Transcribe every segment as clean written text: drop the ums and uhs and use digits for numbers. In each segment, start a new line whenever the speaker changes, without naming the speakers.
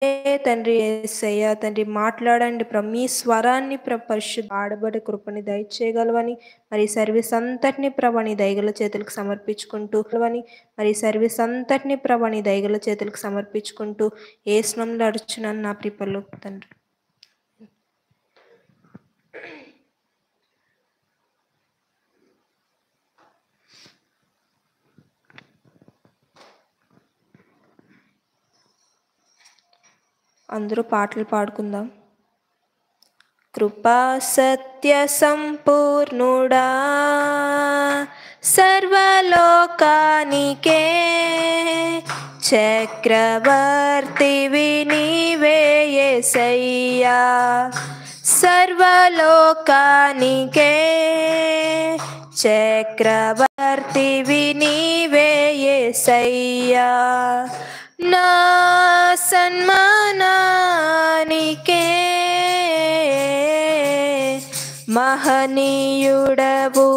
తండ్రి యేసయ్య తండ్రి మాట్లాడండి మీ స్వరాన్ని పరిశుద్ధ ఆడబడి కృపని దయచేయగలవని మరి సర్వీస్ అంతటిని ప్రభని దయగల చేతులకు సమర్పించుకుంటూ మరి సర్వీస్ అంతటిని ప్రభని దయగల చేతులకు సమర్పించుకుంటూ ఏసునామములో అడుచున్నాను నా ప్రిపర్లో తండ్రి. అందరూ పాటలు పాడుకుందాం. కృపా సత్య సంపూర్ణుడా సర్వలోకానికే చక్రవర్తివి నీవే యేసయ్యా, సర్వలోకానికే చక్రవర్తివి నీవే యేసయ్యా, నా సన్మానానికే మహనీయుడవు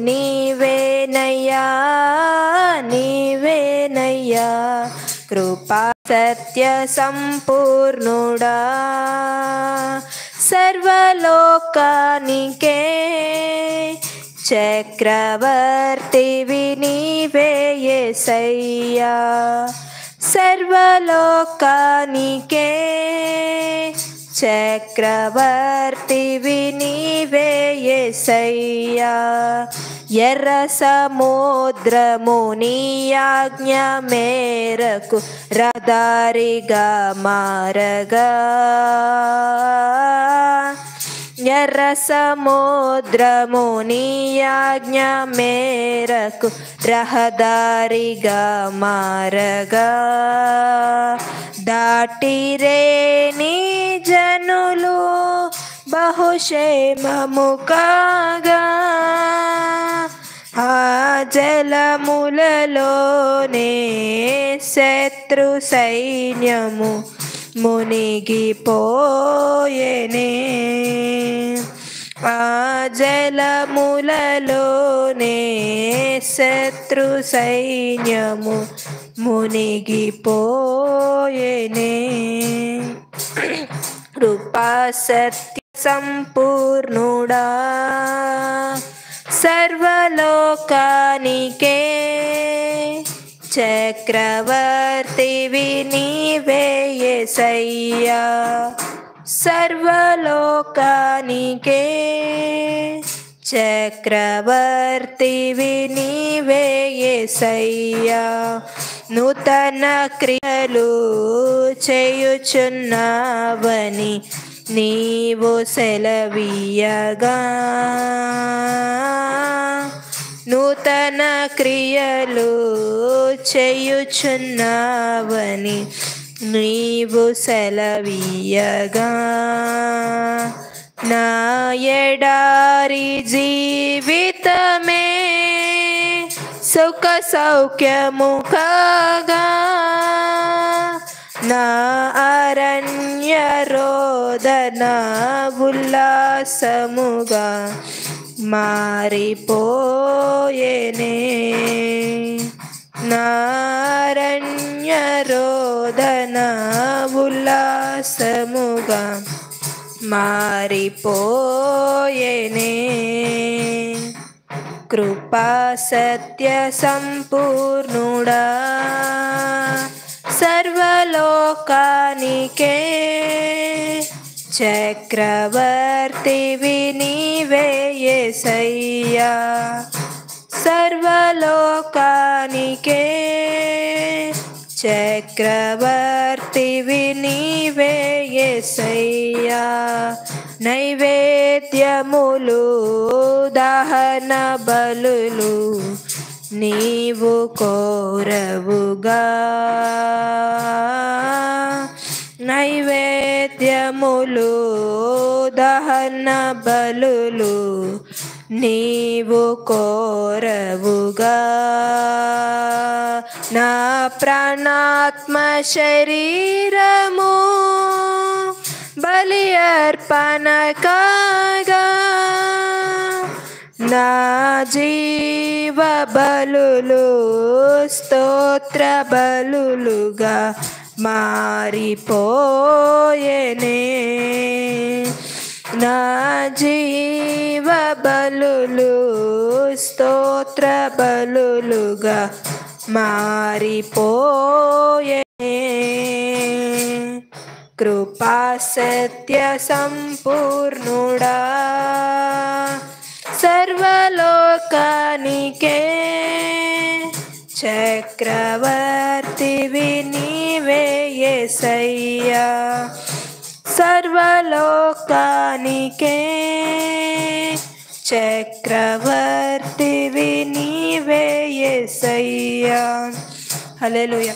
నీవేనయ్యా, నీవేనయ్యా. కృపా సత్య సంపూర్ణుడా సర్వలోకానికే చక్రవర్తివి నీవే యేసయ్యా, సర్వలోకానికే చక్రవర్తివి నీవే యేసయ్యా. ఎర్ర సముద్రము నీ ఆజ్ఞ మేరకు రహదారిగా మారగా, ఎర్ర సముద్రము నీ ఆజ్ఞ మేరకు రహదారిగా మారగా, దాటిరే నీ జనులు బహుక్షేమము కాగా, ఆ జలములలోనే శత్రు సైన్యము మునిగిపోయేనే, ఆ జలములలోనే శత్రు సైన్యము మునిగిపోయేనే. కృపా సత్య సంపూర్ణుడా సర్వలోకానికే చక్రవర్తివి నీవే యేసయ్యా, సర్వలోకానికే చక్రవర్తివి నీవే యేసయ్యా. నూతన క్రియలు చేయుచున్నావని నీవు సెలవీయగా, నూతన క్రియలు చేయుచున్నావని నీవు సెలవీయగా, నా ఎడారి జీవితమే సుఖ సౌఖ్యము కాగా, నా అరణ్య రోదన ఉల్లాసముగా మారిపోయేనే, నా అరణ్య రోదన ఉల్లాసముగా మారిపోయేనే. కృపా సత్య సంపూర్ణుడా సర్వలోకానికే చక్రవర్తివి నీవే యేసయ్యా, సర్వలోకానికే చక్రవర్తివి నీవే యేసయ్యా. నైవేద్యములు దహన బలులు నీవు కోరవుగా, నైవేద్యములు దహన బలులు నీవు కోరవుగా, నా ప్రాణాత్మ శరీరము బలి అర్పణ కాగా, నా జీవ బలులు స్తోత్ర బలులుగా మారిపోయేనే. నా జీవ బలులు స్తోత్ర బలులుగా మారిపోయేనే. కృపా సత్య సంపూర్ణుడా సర్వలోకానికే చక్రవర్తివి నీవే యేసయ్యా. సర్వలోకానికే చక్రవర్తివి నీవే యేసయ్యా. హల్లెలూయా.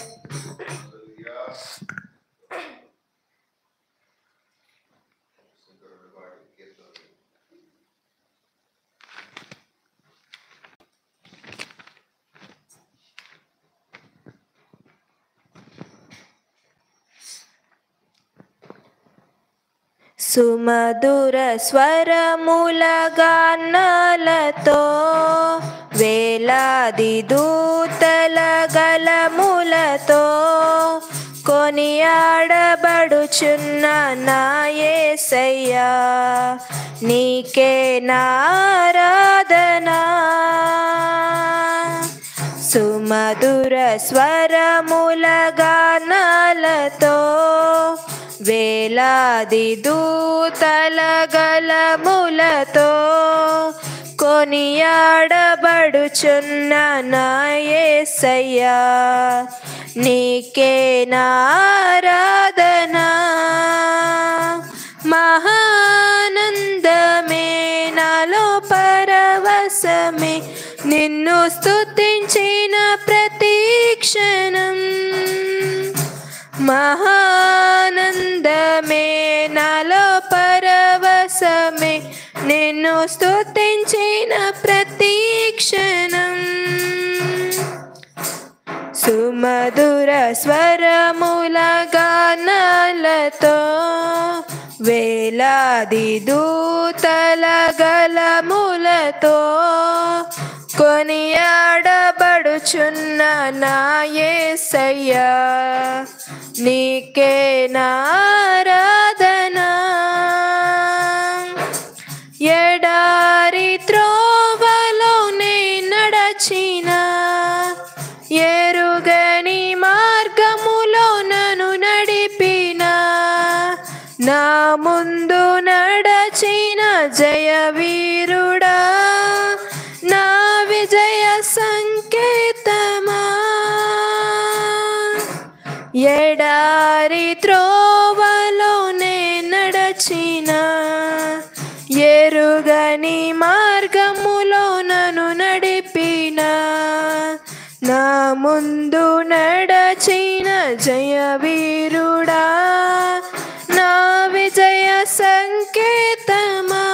సుమధుర స్వరముల గానాలతో వేలాది దూతల గలములతో కొనియాడబడుచున్న నా యేసయ్యా. నీకే నారాధనా. సుమధుర స్వరముల గానాలతో వేలాది దూతల గలములతో కొనియాడబడుచున్న నా యేసయ్యా. నీకే నారాధనా. మహానందమే నాలో పరవశమే నిన్ను స్తుతించిన ప్రతి క్షణం. మహానందమే నాలో పరవశమే నిన్ను స్తుతించిన ప్రతి క్షణం. సుమధుర స్వరముల గానాలతో వేలాది దూతల గలములతో కొనియాడబడుచున్న నా యేసయ్యా. నీకే నారాధనా. ఎడారి త్రోవలోనే నడచిన ఎరుగని మార్గములో నన్ను నడిపిన నా ముందు నడచిన జయవీరుడా నా విజయ సంకేతమా. ఎడారి త్రోవలోనే నడచిన ఎరుగని మార్గములో నన్ను నడిపిన నా ముందు నడచిన జయవీరుడా నా విజయ సంకేతమా.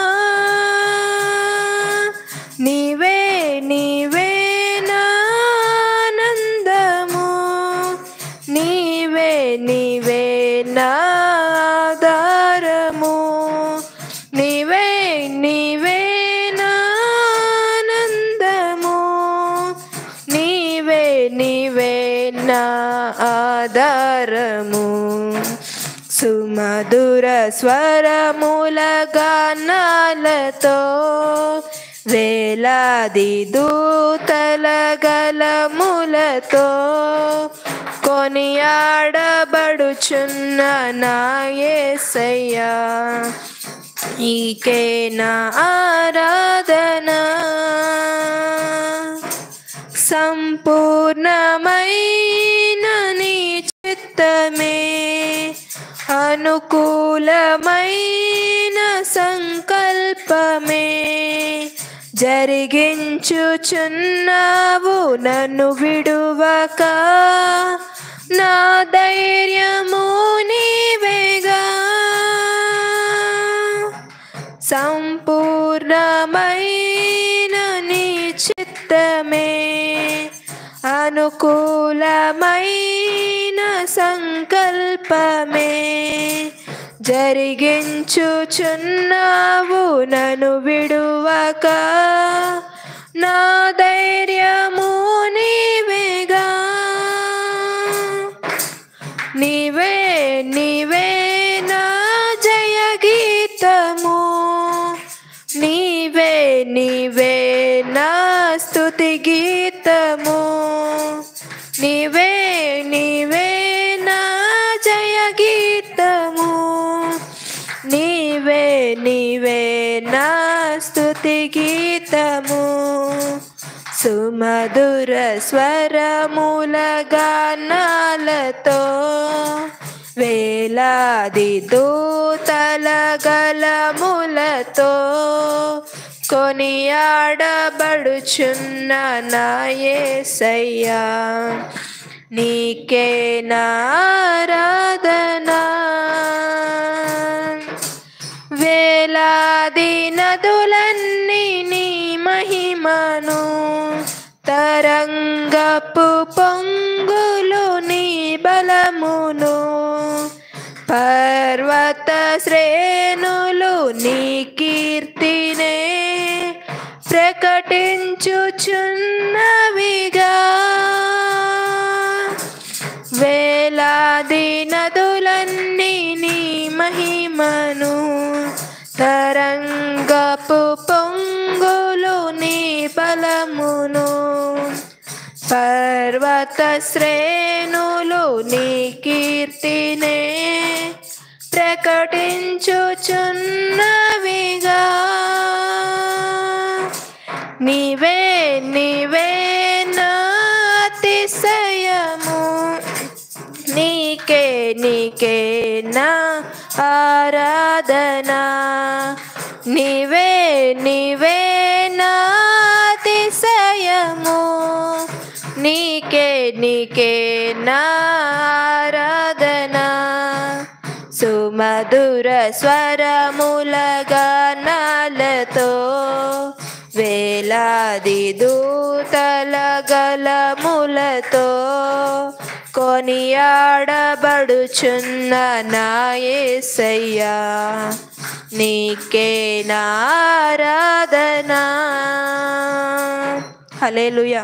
నీవే నీవే నా ఆనందము. నీవే నీవే నా ఆధారము. నీవే నీవే నా ఆనందము. నీవే నీవే నా ఆధారము. సుమధుర స్వరముల గానాలతో వేలాది దూతల గలములతో కొనియాడబడుచున్న నా యేసయ్యా. నీకే నా ఆరాధనా. సంపూర్ణమైన నీ చిత్తమే అనుకూలమైన సంకల్పమే జరిగించుచున్నావు నన్ను విడువక. నా ధైర్యము నీవేగా. సంపూర్ణమైన నీ చిత్తమే అనుకూలమైన సంకల్పమే జరిగించుచున్నావు నన్ను విడువక. నా ధైర్యము నీవేగా. నీ స్తుతి గీతము సుమధుర స్వరముల గానాలతో వేలాది దూతల గలములతో కొనియాడబడుచున్న నా యేసయ్యా, నీకే నారాధనా. వేలాది నదులన్నీ నీ మహిమను, తరంగపు పొంగులు నీ బలమును, పర్వత శ్రేణులు నీ కీర్తినే ప్రకటించుచున్నవిగా. వేలాది నదులన్నీ నీ మహిమను, తరంగపు పొంగులు నీ బలమును, పర్వత శ్రేణులు నీ కీర్తినే ప్రకటించుచున్నవిగా. నీవే నీవే నా అతిశయము, నీకే నీకే నా ఆరాధనా. నీవే నీవే నా అతిశయము, నీకే నీకే నా ఆరాధనా. సుమధుర స్వరముల గానాలతో వేలాది దూతల గలములతో కొనియాడబడుచున్న నా యేసయ్యా, నీకే నా ఆరాధనా. హల్లెలూయా.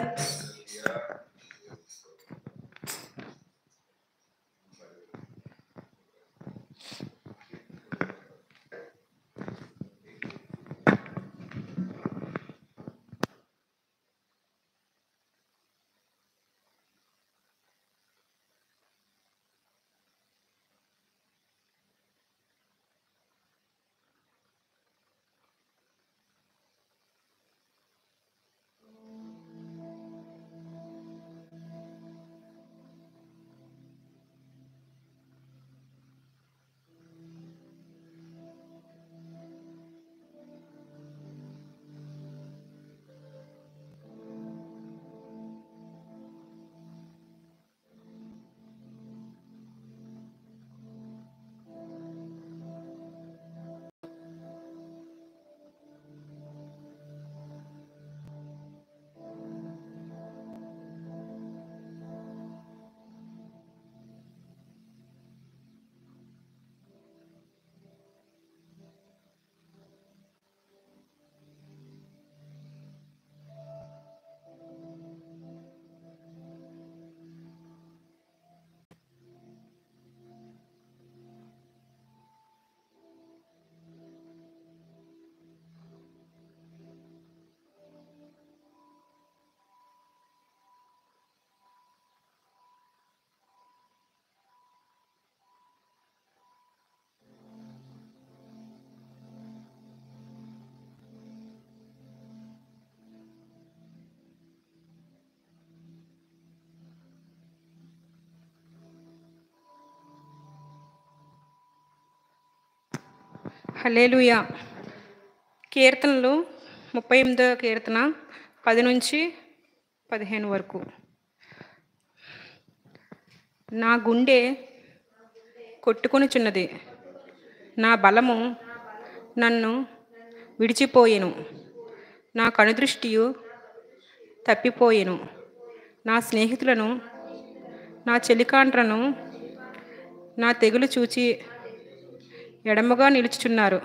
హల్లెలూయా. కీర్తనలు 38వ కీర్తన 10 నుంచి 15 వరకు. నా గుండె కొట్టుకొనుచున్నది, నా బలము నన్ను విడిచిపోయెను, నా కనుదృష్టియు తప్పిపోయెను. నా స్నేహితులను, నా చెలికాండ్రను నా తెగులు చూచి ఎడమగా నిలుచుచున్నారు.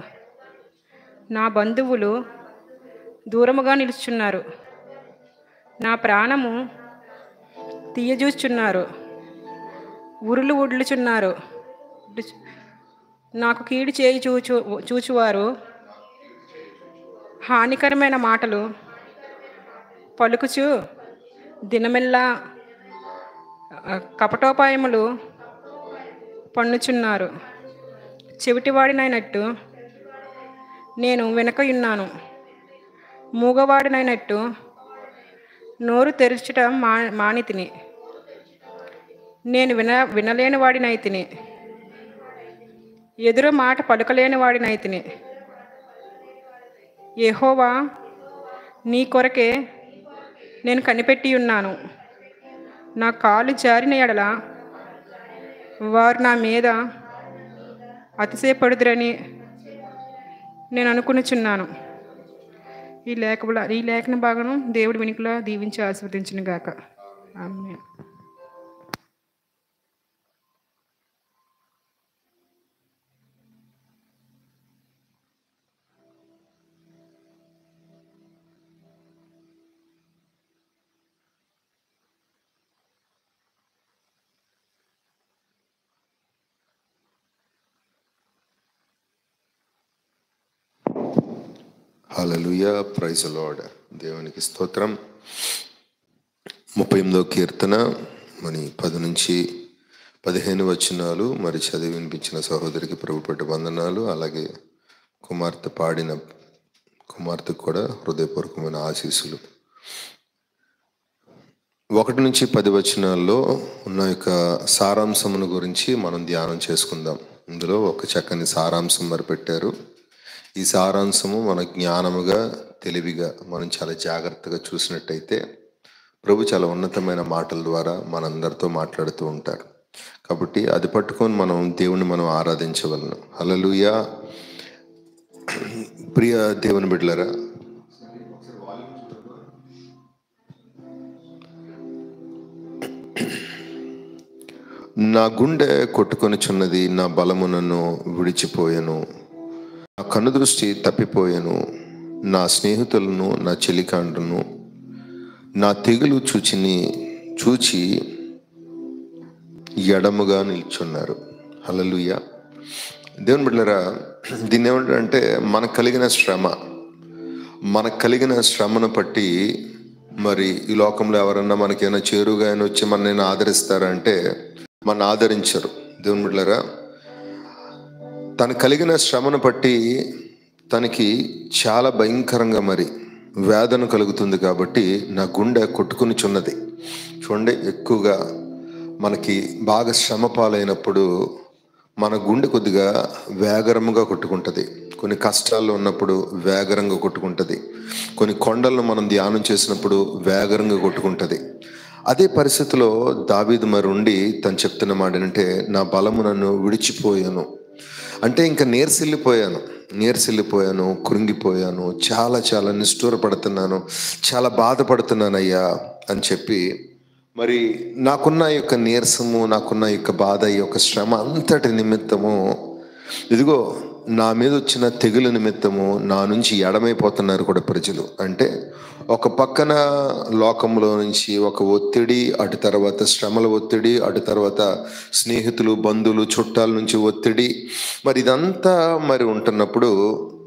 నా బంధువులు దూరముగా నిలుచుచున్నారు. నా ప్రాణము తీయజూచుచున్నారు, ఉరులు ఉడ్లుచున్నారు. నాకు కీడు చేయి చూచువారు హానికరమైన మాటలు పలుకుచు దినమెల్లా కపటోపాయములు పన్నుచున్నారు. చెవిటివాడినైనట్టు నేను వెనకయున్నాను, మూగవాడినైనట్టు నోరు తెరుచుట మానితిని. నేను వినలేని వాడినైతిని. ఎదురు మాట పలుకలేని వాడినైతిని. యెహోవా, నీ కొరకే నేను కనిపెట్టి ఉన్నాను. నా కాలు జారిన ఎడల వారు నా మీద అతిశయపడుదురని నేను అనుకునిచున్నాను. ఈ లేఖన భాగం దేవుడి వెనుకలా దీవించి ఆశీర్వదించును గాక. ఆమేన్.
హల్లెలూయా, ప్రైజ్ ది లార్డ్. దేవునికి స్తోత్రం. 38వ కీర్తన మరి 10 నుంచి 15 వచనాలు మరి చదివి వినిపించిన సహోదరికి ప్రభుపేట వందనాలు. అలాగే పాడిన కుమార్తెకు కూడా హృదయపూర్వకమైన ఆశీస్సులు. 1 నుంచి 10 వచనాల్లో ఉన్న యొక్క సారాంశమును గురించి మనం ధ్యానం చేసుకుందాం. ఇందులో ఒక చక్కని సారాంశం మరి పెట్టారు. ఈ సారాంశము మన జ్ఞానముగా, తెలివిగా మనం చాలా జాగ్రత్తగా చూసినట్టయితే ప్రభు చాలా ఉన్నతమైన మాటల ద్వారా మనందరితో మాట్లాడుతూ ఉంటారు. కాబట్టి అది పట్టుకొని మనం దేవుణ్ణి మనం ఆరాధించవలను. హల్లెలూయా. ప్రియ దేవుని బిడ్డలారా, నా గుండె కొట్టుకొనిచున్నది, నా బలము నన్ను విడిచిపోయెను, నా కనుదృష్టి తప్పిపోయెను, నా స్నేహితులను, నా చెలికాండ్రును నా తెగులు చూచి ఎడముగా నిల్చున్నారు. హల్లెలూయా. దేవుని బిడ్డలారా, దీన్ని ఏమంటారంటే మనకు కలిగిన శ్రమను బట్టి మరి ఈ లోకంలో ఎవరన్నా మనకైనా చేరుగా అయినా వచ్చి మనల్ని ఆదరిస్తారంటే మన ఆదరించరు. దేవుని బిడ్డలారా, తను కలిగిన శ్రమను బట్టి తనకి చాలా భయంకరంగా మరి వేదన కలుగుతుంది. కాబట్టి నా గుండె కొట్టుకునిచున్నది. చూడండి, ఎక్కువగా మనకి బాగా శ్రమ పాలైనప్పుడు మన గుండె కొద్దిగా వేగరముగా కొట్టుకుంటుంది. కొన్ని కష్టాల్లో ఉన్నప్పుడు వేగరంగా కొట్టుకుంటుంది. కొన్ని కొండలను మనం ధ్యానం చేసినప్పుడు వేగరంగా కొట్టుకుంటుంది. అదే పరిస్థితిలో దావీదు మరి ఉండి తను చెప్తున్న మాట ఏంటంటే, నా బలము నన్ను విడిచిపోయాను అంటే ఇంకా నీరసిల్లిపోయాను, కృంగిపోయాను, చాలా నిష్ఠూరపడుతున్నాను, చాలా బాధపడుతున్నానయ్యా అని చెప్పి మరి నాకున్న యొక్క నీరసము, నాకున్న యొక్క బాధ, ఈ యొక్క శ్రమ అంతటి నిమిత్తము ఇదిగో నా మీద వచ్చిన తెగులు నిమిత్తము నా నుంచి ఎడమైపోతున్నారు కూడా ప్రజలు. అంటే ఒక పక్కన లోకంలో నుంచి ఒక ఒత్తిడి, అటు తర్వాత శ్రమల ఒత్తిడి, అటు తర్వాత స్నేహితులు, బంధువులు, చుట్టాల నుంచి ఒత్తిడి, మరి ఇదంతా మరి ఉంటున్నప్పుడు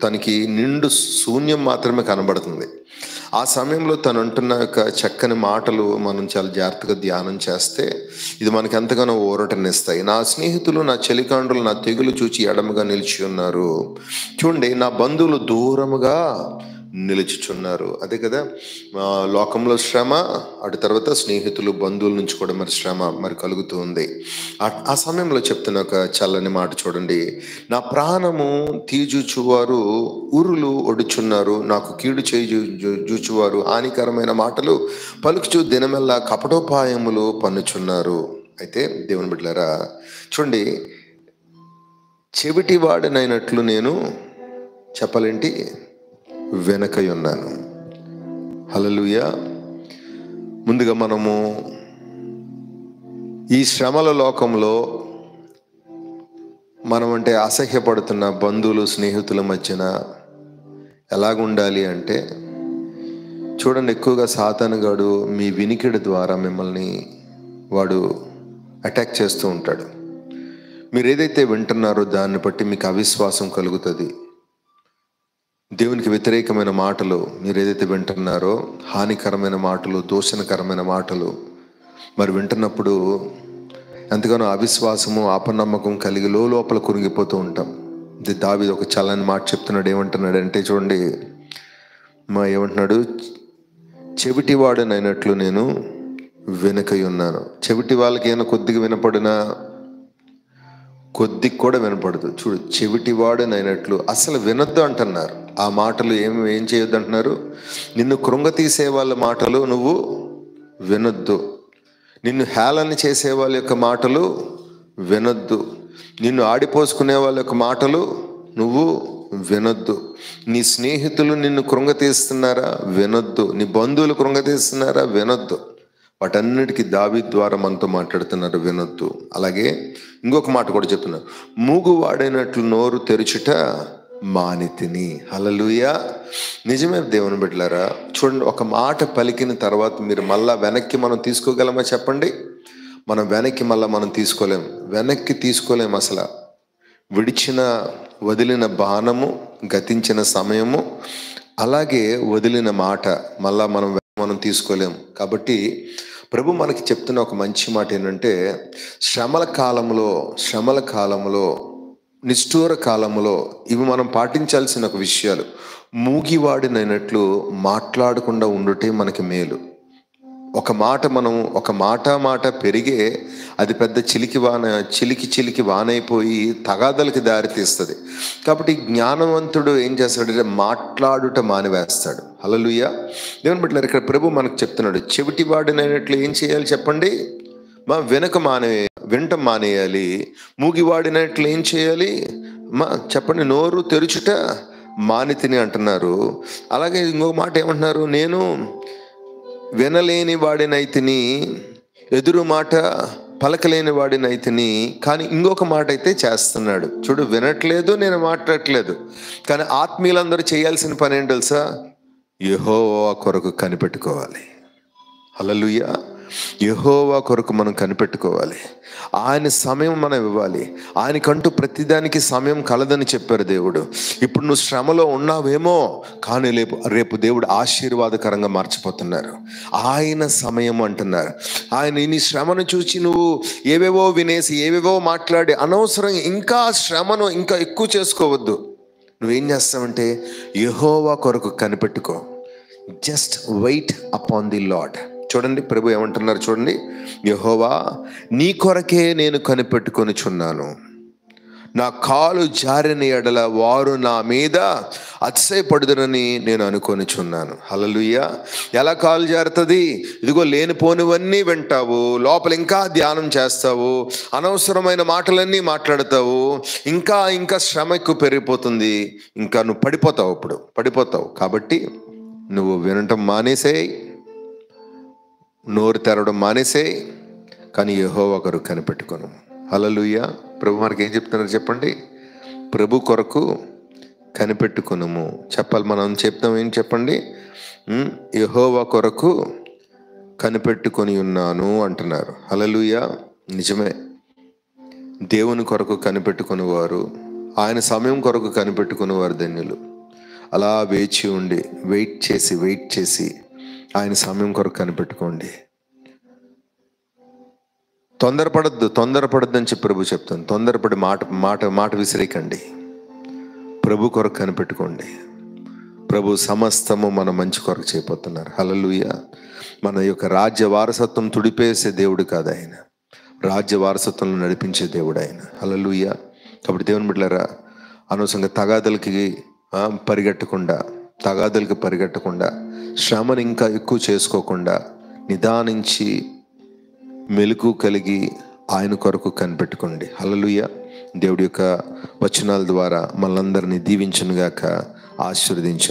తనకి నిండు శూన్యం మాత్రమే కనబడుతుంది. ఆ సమయంలో తను అంటున్న యొక్క చక్కని మాటలు మనం చాలా జాగ్రత్తగా ధ్యానం చేస్తే ఇది మనకి ఎంతగానో ఊరటనిస్తాయి. నా స్నేహితులు, నా చెలికాండ్రులు నా తెగులు చూచి ఎడముగా నిలిచి ఉన్నారు. చూడండి, నా బంధువులు దూరముగా నిలుచుచున్నారు. అదే కదా, లోకంలో శ్రమ, అటు తర్వాత స్నేహితులు, బంధువుల నుంచి కూడా మరి శ్రమ మరి కలుగుతూ ఉంది. ఆ సమయంలో చెప్తున్న ఒక చల్లని మాట చూడండి, నా ప్రాణము తీజూచువారు ఊరులు ఒడుచున్నారు, నాకు కీడు జూచువారు హానికరమైన మాటలు పలుకుచు దినమెల్లా కపటోపాయములు పన్నుచున్నారు. అయితే దేవుని బిడ్డలారా, చూడండి, చెవిటివాడినైనట్లు నేను చెప్పలేంటి వెనకై ఉన్నాను. హల్లెలూయా. ముందుగా మనము ఈ శ్రమల లోకంలో మనమంటే అసహ్యపడుతున్న బంధువులు, స్నేహితుల మధ్యన ఎలాగుండాలి అంటే, చూడండి, ఎక్కువగా సాతానుగాడు మీ వినికిడి ద్వారా మిమ్మల్ని వాడు అటాక్ చేస్తూ ఉంటాడు. మీరు ఏదైతే వింటున్నారో దాన్ని బట్టి మీకు అవిశ్వాసం కలుగుతుంది. దేవునికి వ్యతిరేకమైన మాటలు మీరు ఏదైతే వింటున్నారో, హానికరమైన మాటలు, దూషణకరమైన మాటలు మరి వింటున్నప్పుడు ఎంతగానో అవిశ్వాసము, అపనమ్మకం కలిగి లోపల కురిగిపోతూ ఉంటాం. దావీదు ఒక చల్లని మాట చెప్తున్నాడు. ఏమంటున్నాడు అంటే, చూడండి, ఏమంటున్నాడు? చెవిటివాడనైనట్లు నేను వెనుకై ఉన్నాను. చెవిటి వాళ్ళకి ఏమైనా కొద్దిగా వినపడినా కొద్దిగా కూడా వినపడదు. చూడు, చెవిటివాడనైనట్లు అసలు వినొద్దు అంటున్నారు. ఆ మాటలు ఏం చేయొద్దు అంటున్నారు? నిన్ను కృంగతీసే వాళ్ళ మాటలు నువ్వు వినొద్దు, నిన్ను హేళన చేసే వాళ్ళ యొక్క మాటలు వినొద్దు, నిన్ను ఆడిపోసుకునే వాళ్ళ యొక్క మాటలు నువ్వు వినొద్దు. నీ స్నేహితులు నిన్ను కృంగతీస్తున్నారా? వినొద్దు. నీ బంధువులు కృంగతీస్తున్నారా? వినొద్దు. వాటన్నిటికీ దావీదు ద్వారా మనతో మాట్లాడుతున్నారు, వినొద్దు. అలాగే ఇంకొక మాట కూడా చెప్తున్నారు, మూగువాడైనట్లు నోరు తెరుచుట మానితిని. హల్లెలూయా. నిజమే దేవుని బిడ్డలారా. చూడండి, ఒక మాట పలికిన తర్వాత మీరు మళ్ళా వెనక్కి మనం తీసుకోగలమా చెప్పండి? మనం వెనక్కి మనం తీసుకోలేం అసలు. వదిలిన బాణము, గతించిన సమయము, అలాగే వదిలిన మాట మళ్ళా మనం తీసుకోలేం. కాబట్టి ప్రభు మనకి చెప్తున్న ఒక మంచి మాట ఏంటంటే, శ్రమల కాలంలో నిష్ఠూర కాలంలో ఇవి మనం పాటించాల్సిన ఒక విషయాలు. మూగివాడినైనట్లు మాట్లాడకుండా ఉండుటే మనకి మేలు. ఒక మాట పెరిగే అది పెద్ద చిలికి వానైపోయి తగాదలకి దారితీస్తుంది. కాబట్టి జ్ఞానవంతుడు ఏం చేస్తాడంటే మాట్లాడుట మానివేస్తాడు. హల్లెలూయా. దేవుని బిడ్డలారా, ఇక్కడ ప్రభు మనకు చెప్తున్నాడు, చెవిటివాడినైనట్లు ఏం చేయాలి చెప్పండి? వినటం మానేయాలి. మూగివాడినట్లు ఏం చేయాలి? చెప్పండి, నోరు తెరుచుట మానితిని అంటున్నారు. అలాగే ఇంకొక మాట ఏమంటున్నారు? నేను వినలేని వాడినైతిని, ఎదురు మాట పలకలేని వాడినైతిని. కానీ ఇంకొక మాట అయితే చేస్తున్నాడు. చూడు, వినట్లేదు, నేను మాట్లాడట్లేదు, కానీ ఆత్మీయులందరూ చేయాల్సిన పని ఏంటి తెలుసా? యెహోవా కొరకు కనిపెట్టుకోవాలి. హల్లెలూయా. యెహోవా కొరకు మనం కనిపెట్టుకోవాలి. ఆయన సమయం మనం ఇవ్వాలి. ఆయనకంటూ ప్రతిదానికి సమయం కలదని చెప్పారు దేవుడు. ఇప్పుడు నువ్వు శ్రమలో ఉన్నావేమో, కానీ రేపు దేవుడు ఆశీర్వాదకరంగా మార్చిపోతున్నారు. ఆయన సమయం అంటున్నారు. ఆయన నీ శ్రమను చూసి నువ్వు ఏవేవో వినేసి ఏవేవో మాట్లాడి అనవసరం ఇంకా శ్రమను ఇంకా ఎక్కువ చేసుకోవద్దు. నువ్వేం చేస్తావంటే యెహోవా కొరకు కనిపెట్టుకో. Just wait upon the Lord. చూడండి, ప్రభు ఏమంటున్నారు చూడండి, యెహోవా నీ కొరకే నేను కనిపెట్టుకొనిచున్నాను. నా కాలు జారిన ఎడల వారు నా మీద అతిశయపడుదురని నేను అనుకొనిచున్నాను. హల్లెలూయా. ఎలా కాలు జారుతుంది? ఇదిగో లేనిపోనివన్నీ వింటావు, లోపల ఇంకా ధ్యానం చేస్తావు, అనవసరమైన మాటలన్నీ మాట్లాడతావు, ఇంకా శ్రమ ఎక్కువ పెరిగిపోతుంది, ఇంకా నువ్వు పడిపోతావు. కాబట్టి నువ్వు వినటం మానేసేయి, నోరు తెరవడం మానేసేయి, కానీ యెహోవా కొరకు కనిపెట్టుకోను. హల్లెలూయా. ప్రభు మనకి ఏం చెప్తున్నారు చెప్పండి? ప్రభు కొరకు కనిపెట్టుకునుము చెప్పాలి. మనం చెప్తాం ఏం చెప్పండి? యెహోవా కొరకు కనిపెట్టుకొని ఉన్నాను అంటున్నారు. హల్లెలూయా. నిజమే. దేవుని కొరకు కనిపెట్టుకుని వారు, ఆయన సమయం కొరకు కనిపెట్టుకుని వారు ధన్యులు. అలా వెయిట్ చేసి ఆయన సమయం కొరకు కనిపెట్టుకోండి. తొందరపడద్దు అని చెప్పి ప్రభు చెప్తాను. తొందరపడి మాట విసిరేకండి. ప్రభు కొరకు కనిపెట్టుకోండి. ప్రభు సమస్తము మన మంచి కొరకు చేయబోతున్నారు. హల్లెలూయా. మన యొక్క రాజ్య వారసత్వం తుడిపేసే దేవుడు కాదు ఆయన, రాజ్య వారసత్వంలో నడిపించే దేవుడు ఆయన. హల్లెలూయా. కాబట్టి దేవుని బిడ్డలారా, అనవసరంగా తగాదలకి పరిగెట్టకుండా శ్రమను ఇంకా ఎక్కువ చేసుకోకుండా నిదానించి మెలకు కలిగి ఆయన కొరకు కనిపెట్టుకోండి. హల్లెలూయా. దేవుడి యొక్క వచనాల ద్వారా మనందరినీ దీవించునుగాక, ఆశీర్వదించును.